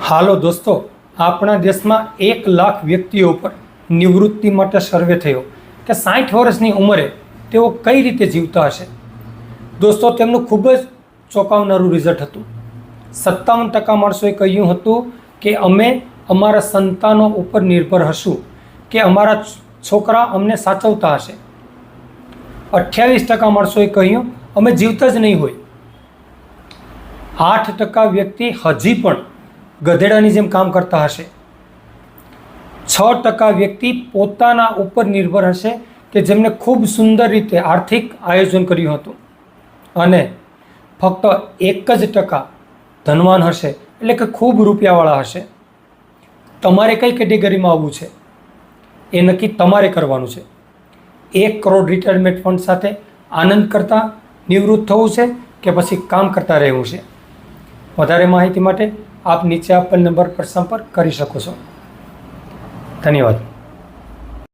હાલો દોસ્તો, આપણા દેશમાં 1 લાખ વ્યક્તિઓ પર નિવૃત્તિ માટે સર્વે થયો કે 60 વર્ષની ઉંમરે તેઓ કઈ રીતે જીવતા હશે. દોસ્તો, તેમનું ખૂબ જ ચોંકાવનારું રિઝલ્ટ હતું. 57% માણસોએ કહ્યું હતું કે અમે અમારા સંતાનો ઉપર નિર્ભર હશું, કે અમારા છોકરા અમને સાચવતા હશે. 28% માણસોએ કહ્યું અમે જીવતા જ નહીં હોય. 8% વ્યક્તિ હજી પણ ગધેડાની જેમ કામ કરતા હશે. 6% વ્યક્તિ પોતાના ઉપર નિર્ભર હશે, કે જેમને ખૂબ સુંદર રીતે આર્થિક આયોજન કર્યું હતું. અને ફક્ત 1% ધનવાન હશે, એટલે કે ખૂબ રૂપિયાવાળા હશે. તમારે કઈ કેટેગરીમાં આવવું છે એ નક્કી તમારે કરવાનું છે. 1 કરોડ રિટાયરમેન્ટ ફંડ સાથે આનંદ કરતા નિવૃત્ત થવું છે, કે પછી કામ કરતા રહેવું છે. વધારે માહિતી માટે આપ નીચે આપેલ નંબર પર સંપર્ક કરી શકો છો. ધન્યવાદ.